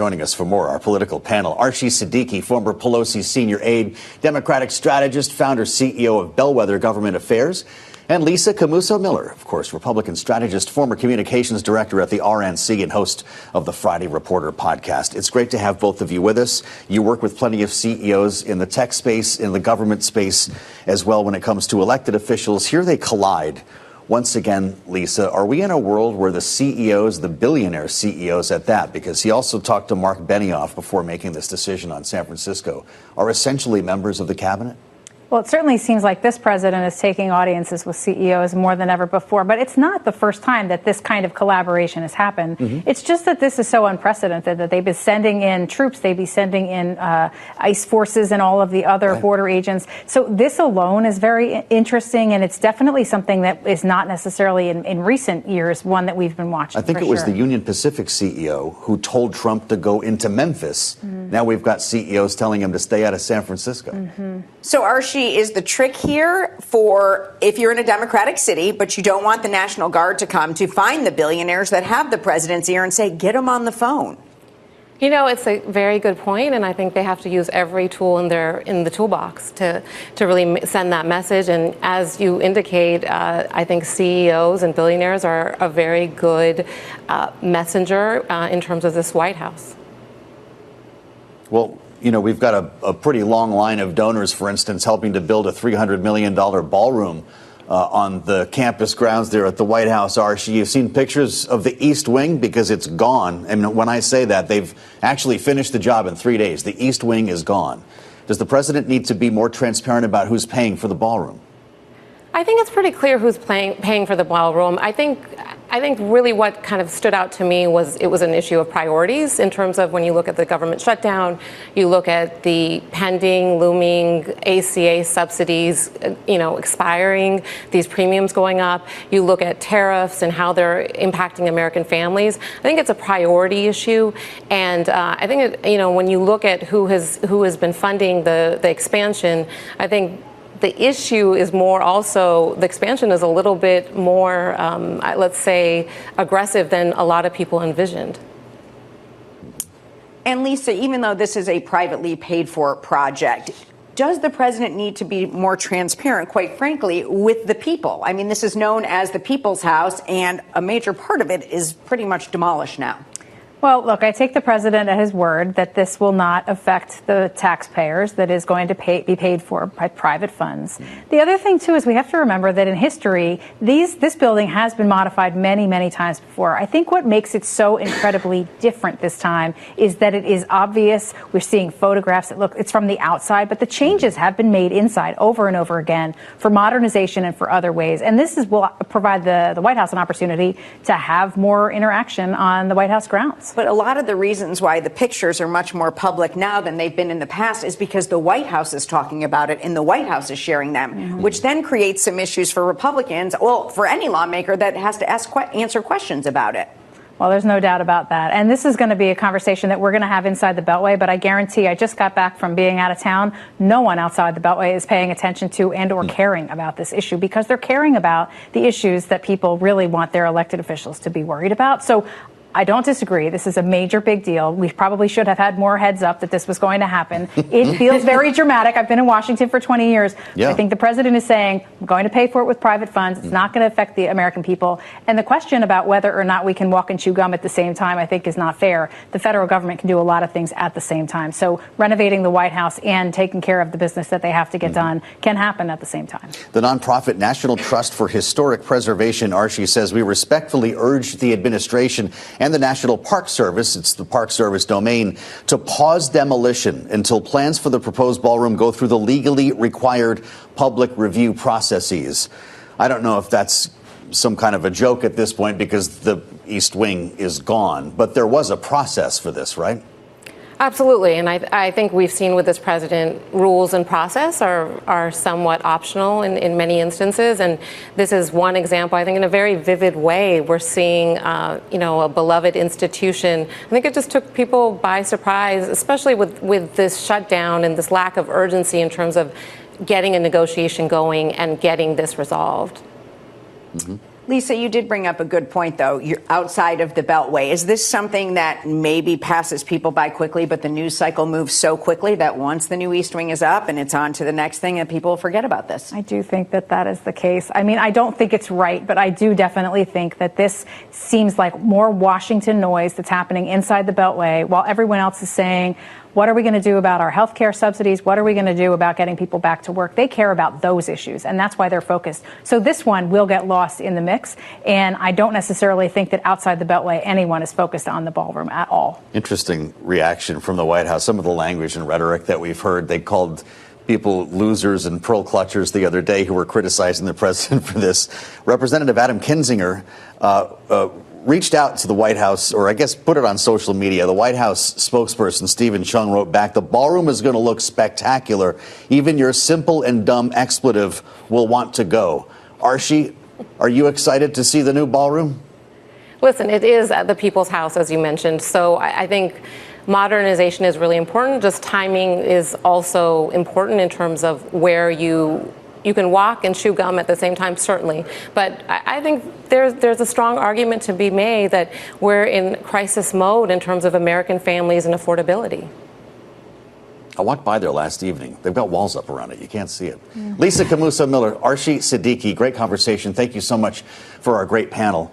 Joining us for more, our political panel, Arshi Siddiqui, former Pelosi senior aide, Democratic strategist, founder, CEO of Bellwether Government Affairs, and Lisa Camuso Miller, of course, Republican strategist, former communications director at the RNC and host of the Friday Reporter podcast. It's great to have both of you with us. You work with plenty of CEOs in the tech space, in the government space as well when it comes to elected officials. Here they collide. Once again, Lisa, are we in a world where the CEOs, the billionaire CEOs at that, because he also talked to Mark Benioff before making this decision on San Francisco, are essentially members of the cabinet? Well, it certainly seems like this president is taking audiences with CEOs more than ever before. But it's not the first time that this kind of collaboration has happened. It's just that this is so unprecedented that they've been sending in troops, they've been sending in ICE forces and all of the other border agents. So this alone is very interesting, and it's definitely something that is not necessarily in recent years one that we've been watching. I think it was the Union Pacific CEO who told Trump to go into Memphis. Now we've got CEOs telling him to stay out of San Francisco. So, Arshi, is the trick here for if you're in a Democratic city, but you don't want the National Guard to come to find the billionaires that have the president's ear and say, get them on the phone? You know, it's a very good point, and I think they have to use every tool in the toolbox to really send that message. And as you indicate, I think CEOs and billionaires are a very good messenger in terms of this White House. Well, you know, we've got a pretty long line of donors, for instance, helping to build a $300 million ballroom on the campus grounds there at the White House. Arshi, you've seen pictures of the East Wing because it's gone. And when I say that, they've actually finished the job in 3 days. The East Wing is gone. Does the president need to be more transparent about who's paying for the ballroom? I think it's pretty clear who's paying for the ballroom. I think really what kind of stood out to me was it was an issue of priorities in terms of when you look at the government shutdown, you look at the pending, looming ACA subsidies, expiring, these premiums going up. You look at tariffs and how they're impacting American families. I think it's a priority issue, and I think when you look at who has been funding the expansion, I think the issue is more also the expansion is a little bit more, let's say, aggressive than a lot of people envisioned. And Lisa, even though this is a privately paid for project, does the president need to be more transparent, quite frankly, with the people? I mean, this is known as the People's House, and a major part of it is pretty much demolished now. Well, look, I take the president at his word that this will not affect the taxpayers, that is going to be paid for by private funds. The other thing, too, is we have to remember that in history, this building has been modified many, many times before. I think what makes it so incredibly different this time is that it is obvious. We're seeing photographs that look, it's from the outside, but the changes have been made inside over and over again for modernization and for other ways. And this will provide the White House an opportunity to have more interaction on the White House grounds. But a lot of the reasons why the pictures are much more public now than they've been in the past is because the White House is talking about it and the White House is sharing them, which then creates some issues for Republicans, well, for any lawmaker that has to answer questions about it. Well, there's no doubt about that. And this is going to be a conversation that we're going to have inside the Beltway. But I guarantee, I just got back from being out of town. No one outside the Beltway is paying attention to and or caring about this issue, because they're caring about the issues that people really want their elected officials to be worried about. So I don't disagree. This is a major big deal. We probably should have had more heads up that this was going to happen. It feels very dramatic. I've been in Washington for 20 years. I think the president is saying, I'm going to pay for it with private funds. It's not going to affect the American people. And the question about whether or not we can walk and chew gum at the same time, I think, is not fair. The federal government can do a lot of things at the same time. So renovating the White House and taking care of the business that they have to get done can happen at the same time. The nonprofit National Trust for Historic Preservation, Arshi, says we respectfully urge the administration and the National Park Service, it's the Park Service domain, to pause demolition until plans for the proposed ballroom go through the legally required public review processes. I don't know if that's some kind of a joke at this point because the East Wing is gone, but there was a process for this, right? Absolutely. And I think we've seen with this president, rules and process are somewhat optional in many instances. And this is one example, I think, in a very vivid way. We're seeing, a beloved institution. I think it just took people by surprise, especially with this shutdown and this lack of urgency in terms of getting a negotiation going and getting this resolved. Lisa, you did bring up a good point, though. You're outside of the Beltway. Is this something that maybe passes people by quickly, but the news cycle moves so quickly that once the new East Wing is up and it's on to the next thing, and people forget about this? I do think that that is the case. I mean, I don't think it's right, but I do definitely think that this seems like more Washington noise that's happening inside the Beltway while everyone else is saying, what are we going to do about our health care subsidies? What are we going to do about getting people back to work? They care about those issues, and that's why they're focused. So this one will get lost in the mix, and I don't necessarily think that outside the Beltway anyone is focused on the ballroom at all. Interesting reaction from the White House. Some of the language and rhetoric that we've heard, they called people losers and pearl clutchers the other day who were criticizing the president for this. Representative Adam Kinzinger reached out to the White House, or I guess put it on social media. The White House spokesperson, Stephen Chung, wrote back, "The ballroom is going to look spectacular. Even your simple and dumb expletive will want to go." Arshi, are you excited to see the new ballroom? Listen, it is at the People's House, as you mentioned. So I think modernization is really important. Just timing is also important in terms of where you can walk and chew gum at the same time, certainly. But I think there's a strong argument to be made that we're in crisis mode in terms of American families and affordability. I walked by there last evening. They've got walls up around it. You can't see it. Lisa Camuso Miller, Arshi Siddiqui, great conversation. Thank you so much for our great panel.